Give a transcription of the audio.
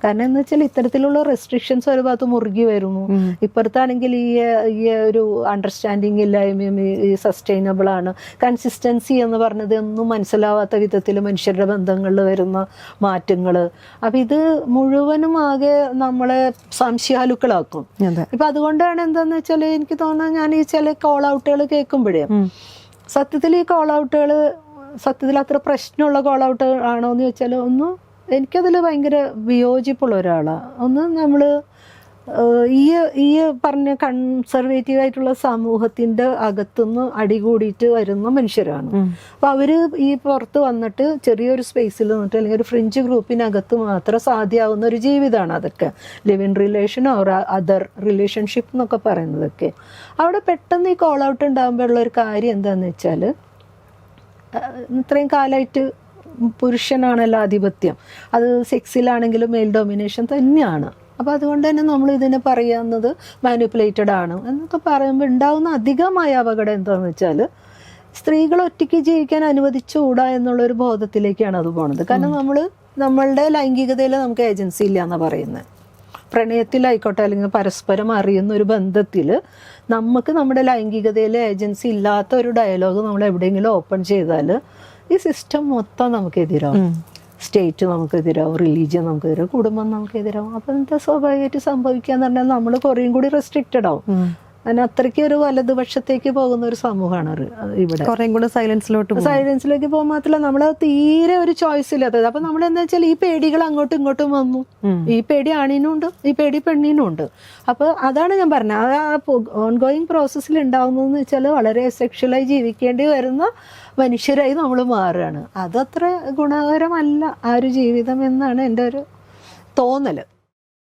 കാരണം എന്ന് വെച്ചാൽ ഇത്തരത്തിലുള്ള റെസ്ട്രിക്ഷൻസ് ഒരു ഭാഗത്ത് മുറുകി വരുന്നു, ഇപ്പുറത്താണെങ്കിൽ ഈ ഒരു അണ്ടർസ്റ്റാൻഡിങ് ഇല്ലായ്മയും ഈ സസ്റ്റൈനബിൾ ആണ്, കൺസിസ്റ്റൻസി എന്ന് പറഞ്ഞത് ഒന്നും മനസ്സിലാവാത്ത വിധത്തിൽ മനുഷ്യരുടെ ബന്ധങ്ങളിൽ വരുന്ന മാറ്റങ്ങൾ. അപ്പം ഇത് മുഴുവനും ആകെ നമ്മളെ സംശയാലുക്കളാക്കും. ഇപ്പം അതുകൊണ്ടാണ് എന്താണെന്ന് വെച്ചാൽ എനിക്ക് തോന്നുന്നത്, ഞാൻ ഈ ചില കോൾ ഔട്ടുകൾ കേൾക്കുമ്പോഴേ സത്യത്തിൽ ഈ കോൾ ഔട്ടുകൾ സത്യത്തിൽ അത്ര പ്രശ്നമുള്ള കോൾ ഔട്ട് ആണോ എന്ന് ചോദിച്ചാൽ എനിക്കതിൽ ഭയങ്കര വിയോജിപ്പുള്ള ഒരാളാണ്. നമ്മൾ ഈ പറഞ്ഞ കൺസർവേറ്റീവ് ആയിട്ടുള്ള സമൂഹത്തിൻ്റെ അകത്തുനിന്ന് അടികൂടിയിട്ട് വരുന്ന മനുഷ്യരാണ്. അപ്പോൾ അവർ ഈ പുറത്ത് വന്നിട്ട് ചെറിയൊരു സ്പേസിൽ നിന്നിട്ട് അല്ലെങ്കിൽ ഒരു ഫ്രിഞ്ച് ഗ്രൂപ്പിനകത്ത് മാത്രം സാധ്യമാവുന്ന ഒരു ജീവിതമാണ് അതൊക്കെ. Live in relation or other relationship എന്നൊക്കെ പറയുന്നതൊക്കെ. അവിടെ പെട്ടെന്ന് ഈ കോൾ ഔട്ട് ഉണ്ടാകുമ്പോഴുള്ള ഒരു കാര്യം എന്താണെന്ന് വെച്ചാൽ, ഇത്രയും കാലമായിട്ട് പുരുഷനാണല്ലോ ആധിപത്യം, അത് സെക്സിലാണെങ്കിലും മെയിൽ ഡൊമിനേഷൻ തന്നെയാണ്. അപ്പോൾ അതുകൊണ്ട് തന്നെ നമ്മൾ ഇതിനെ പറയുന്നത് മാനിപ്പുലേറ്റഡ് ആണ് എന്നൊക്കെ പറയുമ്പോൾ ഉണ്ടാകുന്ന അധികമായ അപകടം എന്താണെന്ന് വെച്ചാൽ, സ്ത്രീകൾ ഒറ്റയ്ക്ക് ജീവിക്കാൻ അനുവദിച്ചുകൂടാ എന്നുള്ളൊരു ബോധത്തിലേക്കാണ് അത് പോണത്. കാരണം നമ്മളുടെ ലൈംഗികതയിൽ നമുക്ക് ഏജൻസി ഇല്ല എന്നാണ് പറയുന്നത്. പ്രണയത്തിലായിക്കോട്ടെ അല്ലെങ്കിൽ പരസ്പരം അറിയുന്ന ഒരു ബന്ധത്തിൽ നമുക്ക് നമ്മുടെ ലൈംഗികതയിൽ ഏജൻസി ഇല്ലാത്ത ഒരു ഡയലോഗ് നമ്മൾ എവിടെയെങ്കിലും ഓപ്പൺ ചെയ്താൽ ഈ സിസ്റ്റം മൊത്തം നമുക്കെതിരാവും. സ്റ്റേറ്റ് നമുക്കെതിരാവും, റിലീജിയൻ നമുക്കെതിരാവും, കുടുംബം നമുക്കെതിരാവും. അപ്പം എന്താ സ്വാഭാവികമായിട്ട് സംഭവിക്കാന്ന് പറഞ്ഞാൽ നമ്മൾ കുറേയും കൂടി റെസ്ട്രിക്റ്റഡ് ആവും. അതിന് അത്രയ്ക്ക് ഒരു വലതുപക്ഷത്തേക്ക് പോകുന്ന ഒരു സമൂഹമാണ് ഇവിടെ. കുറേ കൂടെ സൈലൻസിലേക്ക് പോകാൻ മാത്രമല്ല നമ്മൾ തീരെ ഒരു ചോയ്സ് ഇല്ലാത്തത്. അപ്പൊ നമ്മൾ എന്താ വെച്ചാൽ ഈ പേടികൾ അങ്ങോട്ടും ഇങ്ങോട്ടും വന്നു. ഈ പേടി ആണിനും ഉണ്ട്, ഈ പേടി പെണ്ണിനും ഉണ്ട്. അപ്പൊ അതാണ് ഞാൻ പറഞ്ഞത്, ആ ഓൺഗോയിങ് പ്രോസസ്സിൽ ഉണ്ടാവുന്നതെന്ന് വെച്ചാൽ വളരെ സെക്ഷലായി ജീവിക്കേണ്ടി വരുന്ന മനുഷ്യരായി നമ്മൾ മാറുകയാണ്. അതത്ര ഗുണകരമല്ല ആ ഒരു ജീവിതം എന്നാണ് എൻ്റെ ഒരു തോന്നൽ.